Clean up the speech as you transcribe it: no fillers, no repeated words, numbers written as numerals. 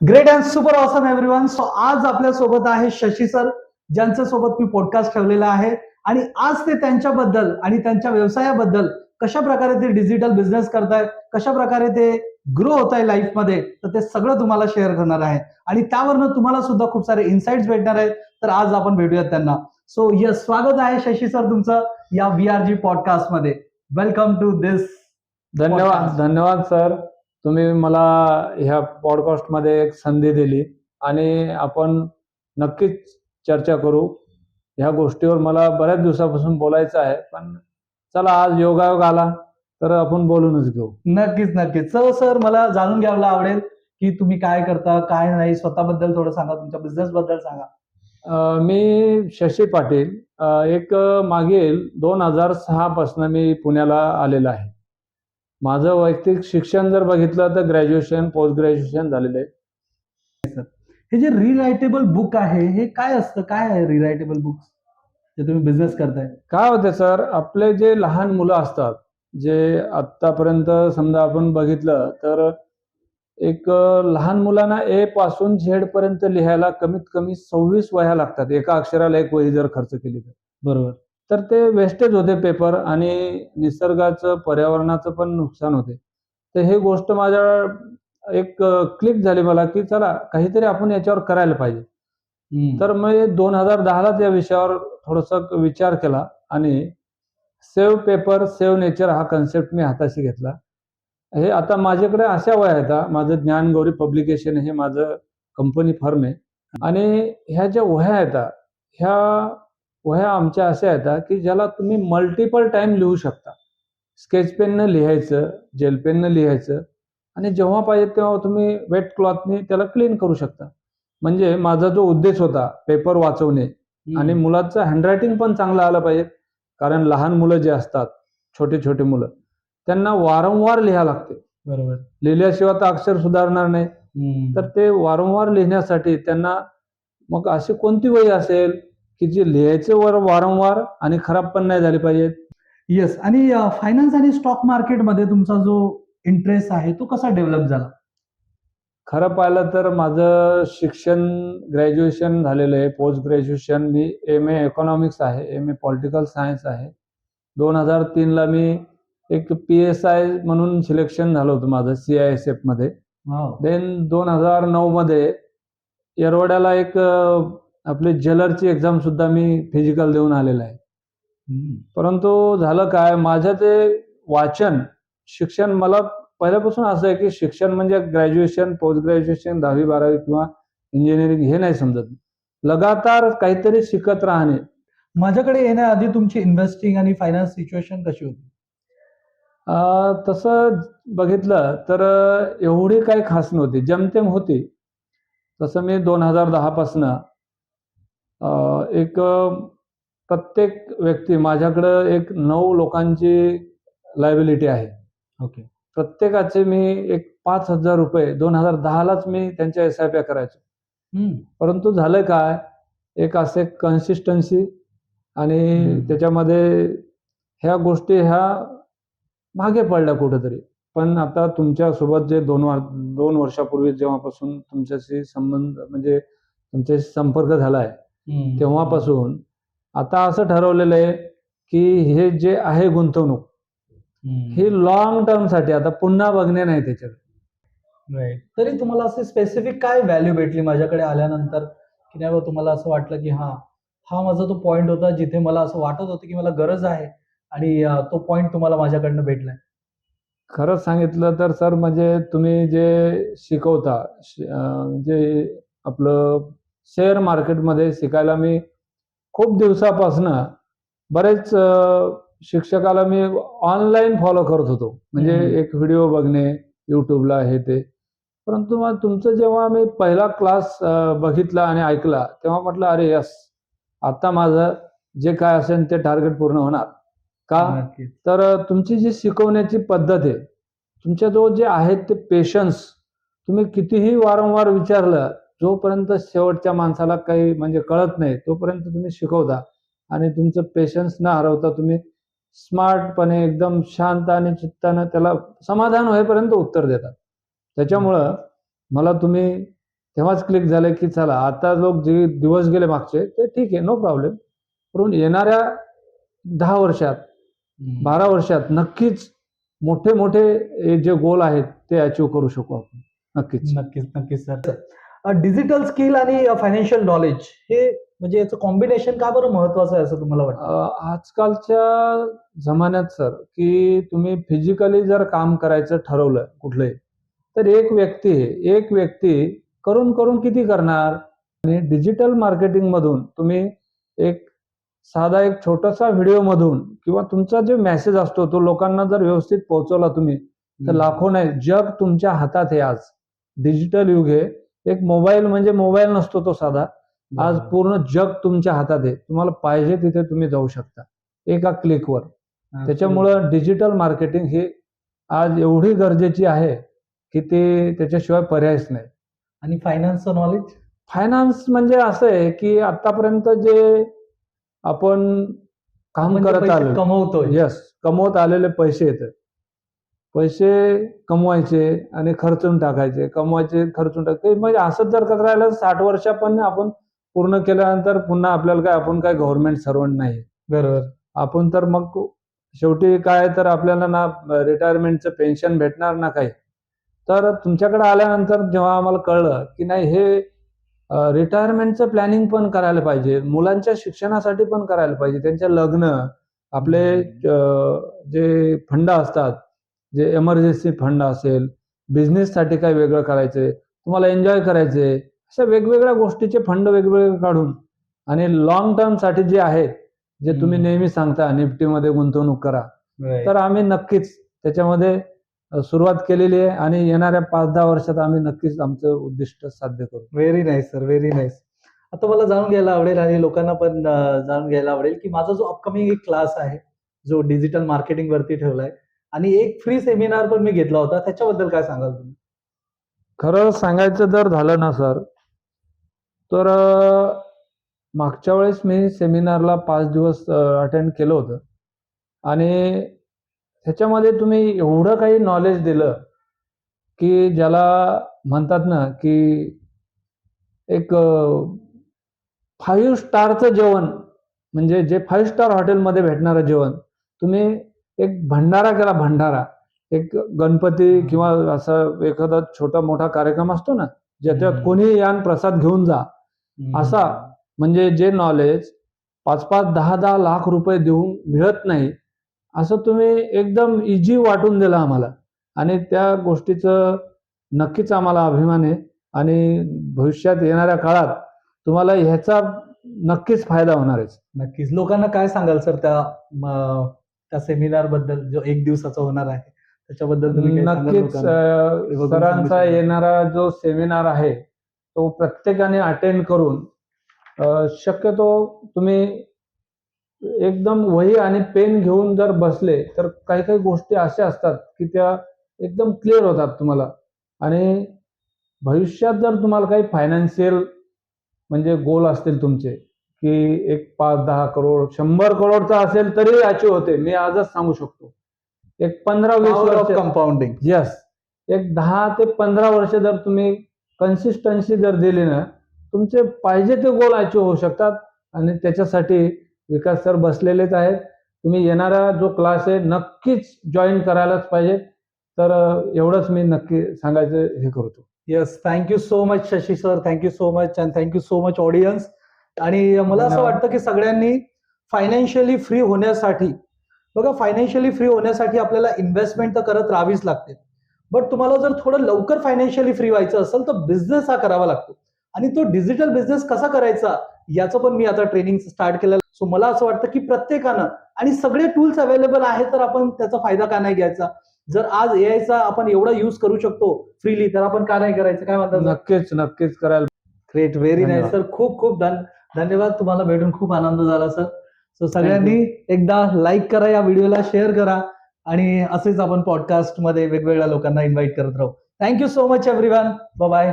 Great and super awesome everyone. So आज आपल्या सोबत आहे शशी सर, ज्यांच्या सोबत मी पॉडकास्ट ठेवलेला आहे आणि आज ते त्यांच्याबद्दल आणि त्यांच्या व्यवसायाबद्दल कशा प्रकारे ते डिजिटल बिझनेस करतायत, कशा प्रकारे ते ग्रो होत आहे लाईफमध्ये, तर ते सगळं तुम्हाला शेअर करणार आहे आणि त्यावरनं तुम्हाला सुद्धा खूप सारे इन्साइट्स भेटणार आहेत. तर आज आपण भेटूयात त्यांना. सो यस, स्वागत आहे शशी सर तुमचं या VRG पॉडकास्ट मध्ये. वेलकम टू दिस. धन्यवाद सर. तुम्ही मला ह्या पॉडकास्टमध्ये एक संधी दिली आणि आपण नक्कीच चर्चा करू. ह्या गोष्टीवर मला बऱ्याच दिवसापासून बोलायचं आहे, पण चला आज योगायोग आला तर आपण बोलूनच घेऊ. नक्कीच नक्कीच. सर मला जाणून घ्यायला आवडेल की तुम्ही काय करता, काय नाही, स्वतःबद्दल थोडं सांगा, तुमच्या बिझनेस बद्दल सांगा. मी शशी पाटील. एक मागील 2006 पासून मी पुण्याला आलेला आहे. माझं वैयक्तिक शिक्षण जर बघितलं तर ग्रॅज्युएशन, पोस्ट ग्रॅज्युएशन झालेलं आहे. हे जे रिरायटेबल बुक आहे हे काय असतं, काय आहे रिरायटेबल बुक जे तुम्ही बिझनेस करताय? काय होते सर, आपले जे लहान मुलं असतात, जे आतापर्यंत समजा आपण बघितलं तर एक लहान मुलांना ए पासून झेड पर्यंत लिहायला कमीत कमी 26 वह्या लागतात. एका अक्षराला एक वही जर खर्च केली तर. बरोबर. तर ते वेस्टेज होते पेपर आणि निसर्गाचं, पर्यावरणाचं पण नुकसान होते. तर हे गोष्ट माझ्या एक क्लिक झाली मला, की चला काहीतरी आपण याच्यावर करायला पाहिजे. तर मी 2010लाच या विषयावर थोडासा विचार केला आणि सेव्ह पेपर, सेव्ह नेचर हा कन्सेप्ट मी हाताशी घेतला. हे आता माझ्याकडे अशा वह्या आहेत. माझं ज्ञानगौरी पब्लिकेशन हे माझं कंपनी फर्म आहे आणि ह्या ज्या वह्या आहेत, ह्या वह्या आमच्या अशा आहेत की ज्याला तुम्ही मल्टिपल टाइम लिहू शकता. स्केच पेननं लिहायचं, जेल पेननं लिहायचं आणि जेव्हा पाहिजे तेव्हा तुम्ही वेट क्लॉथनी त्याला क्लीन करू शकता. म्हणजे माझा जो उद्देश होता पेपर वाचवणे आणि मुलाचं हँडरायटिंग पण चांगलं आलं पाहिजे. कारण लहान मुलं जे असतात, छोटे छोटे मुलं, त्यांना वारंवार लिहायला लागते. बरोबर. लिहिल्याशिवाय तर अक्षर सुधारणार नाही. तर ते वारंवार लिहिण्यासाठी त्यांना मग अशी कोणती वही असेल की जी लिहायचं वारंवार आणि खराब पण नाही झाली पाहिजे. येस. आणि फायनान्स आणि स्टॉक मार्केटमध्ये तुमचा जो इंटरेस्ट आहे तो कसा डेव्हलप झाला? खरं पाहिलं तर माझं शिक्षण ग्रॅज्युएशन झालेलं आहे. पोस्ट ग्रॅज्युएशन मी MA इकॉनॉमिक्स आहे, MA पॉलिटिकल सायन्स आहे. 2003ला मी एक PSI म्हणून सिलेक्शन झालं होतं माझं CISF मध्ये. देन 2009 मध्ये येरवड्याला एक आपली जेलरची एक्झाम सुद्धा मी फिजिकल देऊन आलेला आहे. परंतु झालं काय, माझं ते वाचन शिक्षण मला पहिल्यापासून असं आहे की शिक्षण म्हणजे ग्रॅज्युएशन, पोस्ट ग्रॅज्युएशन, 10वी 12वी किंवा इंजिनिअरिंग हे नाही समजत. लगातार काहीतरी शिकत राहणे. माझ्याकडे येण्याआधी तुमची इन्व्हेस्टिंग आणि फायनान्स सिच्युएशन कशी होती? तसं बघितलं तर एवढी काही खास नव्हती, जेमतेम होती. तसं मी 2010 पासनं एक प्रत्येक व्यक्ती माझ्याकडं एक 9 लोकांची लायबिलिटी आहे. ओके. प्रत्येकाचे मी एक ₹5,000 2010लाच मी त्यांच्या SIP करायचो. परंतु झालं काय, एक असे कन्सिस्टन्सी आणि त्याच्यामध्ये ह्या गोष्टी ह्या मागे पडल्या कुठेतरी. पण आता तुमच्यासोबत जे 2 वर्षापूर्वी जेव्हापासून तुमच्याशी संबंध म्हणजे तुमच्याशी संपर्क झालाय, तेव्हापासून आता असं ठरवलेलं आहे की हे जे आहे गुंतवणूक ही लॉंग टर्मसाठी, आता पुन्हा बघणे नाही त्याच्यात. राईट. तरी तुम्हाला असे स्पेसिफिक काय व्हॅल्यू भेटली माझ्याकडे आल्यानंतर, की नाही तुम्हाला असं वाटलं की हा माझा तो पॉइंट होता जिथे मला असं वाटत होतं की मला गरज आहे आणि तो पॉइंट तुम्हाला माझ्याकडनं भेटलाय? खरं सांगितलं तर सर, म्हणजे तुम्ही जे शिकवता म्हणजे आपलं शेअर मार्केटमध्ये शिकायला मी खूप दिवसापासनं बरेच शिक्षकाला मी ऑनलाईन फॉलो करत होतो. म्हणजे एक व्हिडिओ बघणे YouTubeला हे ते. परंतु मग तुमचं जेव्हा मी पहिला क्लास बघितला आणि ऐकला तेव्हा म्हटलं अरे यस, आता माझं जे काय असेल ते टार्गेट पूर्ण होणार. का? तर तुमची जी शिकवण्याची पद्धत आहे, तुमच्याजवळ जे आहेत ते पेशन्स, तुम्ही कितीही वारंवार विचारलं, जोपर्यंत शेवटच्या माणसाला काही म्हणजे कळत नाही तोपर्यंत तुम्ही शिकवता आणि तुमचं पेशन्स न हरवता तुम्ही स्मार्टपणे एकदम शांत आणि चित्तानं त्याला समाधान होईपर्यंत उत्तर देतात. त्याच्यामुळं मला तुम्ही तेव्हाच क्लिक झालं की चला आता लोक जे दिवस गेले मागचे ते ठीक आहे, नो प्रॉब्लेम, पण येणाऱ्या 10 वर्षात 12 वर्षात नक्कीच मोठे मोठे जे गोल आहेत ते अचीव करू शकू आपण. नक्कीच. नक्कीच सर. डिजिटल स्किल आणि फायनान्शियल नॉलेज हे म्हणजे याचं कॉम्बिनेशन का बरं महत्वाचं आहे असं तुम्हाला वाटतं? आजकालच्या जमान्यात सर, की तुम्ही फिजिकली जर काम करायचं ठरवलं कुठलंही, तर एक व्यक्ती करून करून किती करणार? आणि डिजिटल मार्केटिंग मधून तुम्ही एक साधा एक छोटासा व्हिडिओ मधून किंवा तुमचा जो मेसेज असतो तो लोकांना जर व्यवस्थित पोहोचवला तुम्ही, तर लाखो नाही, जग तुमच्या हातात आहे आज. डिजिटल युग आहे. एक मोबाईल म्हणजे मोबाईल नसतो तो साधा. आज पूर्ण जग तुमच्या हातात आहे. तुम्हाला पाहिजे तिथे तुम्ही जाऊ शकता एका क्लिकवर. त्याच्यामुळं डिजिटल मार्केटिंग ही आज एवढी गरजेची आहे की ते त्याच्याशिवाय पर्यायच नाही. आणि फायनान्सचं नॉलेज? फायनान्स म्हणजे असं आहे की आतापर्यंत जे आपण काम करत आलो, कमवतोय. येस, कमवत आलेले पैसे येतात. पैसे कमवायचे आणि खर्चून टाकायचे, कमवायचे खर्चून टाकायचे. म्हणजे असंच जर करत राहिलं 60 वर्ष पण आपण पूर्ण केल्यानंतर पुन्हा आपल्याला काय, आपण काय गव्हर्नमेंट सर्वंट नाही. बरोबर. आपण तर मग शेवटी काय, तर आपल्याला ना रिटायरमेंटचं पेन्शन भेटणार ना काही. तर तुमच्याकडे आल्यानंतर जेव्हा आम्हाला कळलं की नाही, हे रिटायरमेंटचं प्लॅनिंग पण करायला पाहिजे, मुलांच्या शिक्षणासाठी पण करायला पाहिजे, त्यांच्या लग्न, आपले जे फंड असतात, जे इमर्जन्सी फंड असेल, बिझनेससाठी काय वेगळं करायचंय, तुम्हाला एन्जॉय करायचंय, अशा वेगवेगळ्या गोष्टीचे फंड वेगवेगळे काढून आणि लॉंग टर्म साठी जे आहेत, जे तुम्ही नेहमी सांगता निफ्टीमध्ये गुंतवणूक करा, तर आम्ही नक्कीच त्याच्यामध्ये सुरुवात केलेली आहे आणि येणाऱ्या 5-10 वर्षात आम्ही नक्कीच आमचं उद्दिष्ट साध्य करू. Very nice sir, very nice. आता मला जाणून घ्यायला आवडेल आणि लोकांना पण जाणून घ्यायला आवडेल की माझा जो अपकमिंग एक क्लास आहे, जो डिजिटल मार्केटिंग वरती ठेवलाय आणि एक फ्री सेमिनार पण मी घेतला होता, त्याच्याबद्दल काय सांगाल तुम्ही? खरं सांगायचं जर झालं ना सर, तर मागच्या वेळेस मी सेमिनारला 5 दिवस अटेंड केलं होतं आणि त्याच्यामध्ये तुम्ही एवढं काही नॉलेज दिलं की ज्याला म्हणतात ना की एक 5 स्टारचं जेवण, म्हणजे जे 5 स्टार हॉटेलमध्ये भेटणारं जेवण, तुम्ही एक भंडारा केला, भंडारा. एक गणपती किंवा असा एखादा छोटा मोठा कार्यक्रम असतो ना, ज्याच्यात कोणी यान प्रसाद घेऊन जा, असा म्हणजे जे नॉलेज 5-5, 10-10 लाख रुपये देऊन मिळत नाही, असं तुम्ही एकदम इझी वाटून दिलं आम्हाला आणि त्या गोष्टीचं नक्कीच आम्हाला अभिमान आहे आणि भविष्यात येणाऱ्या काळात तुम्हाला ह्याचा नक्कीच फायदा होणार आहे. नक्कीच. लोकांना काय सांगाल सर त्या सेमिनार बद्दल, जो 1 दिवसाचा होणार आहे त्याच्याबद्दल तुम्ही काय सांगाल नक्कीच लोकांना? सरांचा येणारा जो सेमिनार आहे तो प्रत्येकाने अटेंड करून शक्यतो तुम्ही एकदम वही आणि पेन घेऊन जर बसले तर काही काही गोष्टी अशा असतात की त्या एकदम क्लिअर होतात तुम्हाला. आणि भविष्यात जर तुम्हाला काही फायनान्शियल म्हणजे गोल असतील तुमचे की एक 5-10 करोड 100 करोडचा असेल तरी अचीव होते, मी आजच सांगू शकतो. एक 15-20 वर्ष कंपाऊंडिंग. येस, एक 10 ते 15 वर्ष जर तुम्ही कन्सिस्टन्सी जर दिली ना, तुमचे पाहिजे ते गोल अचीव होऊ शकतात. आणि त्याच्यासाठी विकास सर बसलेलेच आहेत. तुम्ही येणारा जो क्लास आहे नक्कीच जॉईन करायलाच पाहिजे. तर एवढंच मी नक्की सांगायचं हे करतो. Yes, thank you so much Shashi sir, thank you so much and thank you so much audience. आणि मला असं वाटतं की सगळ्यांनी फायनान्शियली फ्री होण्यासाठी, बघा, फायनान्शियली फ्री होण्यासाठी आपल्याला इन्व्हेस्टमेंट तर करत राहावीच लागते, बट तुम्हाला जर थोडं लवकर फायनान्शियली फ्री व्हायचं असेल तर बिझनेस हा करावा लागतो. आणि तो डिजिटल बिझनेस कसा करायचा याचं पण मी आता ट्रेनिंग स्टार्ट केलेलं. सो मला असं वाटतं की प्रत्येकानं, आणि सगळे टूल्स अवेलेबल आहेत तर आपण त्याचा फायदा का नाही घ्यायचा? जर आज एआयचा आपण एवढा यूज करू शकतो फ्रीली, तर आपण का नाही करायचं? काय म्हणतात? नक्कीच करायला. Great, very nice sir. खूप खूप धन्यवाद. तुम्हाला भेटून खूप आनंद झाला सर. सो सगळ्यांनी एकदा लाईक करा, या व्हिडिओला शेअर करा आणि असेच आपण पॉडकास्ट मध्ये वेगवेगळ्या लोकांना इन्व्हाइट करत राहू. Thank you so much everyone. Bye bye.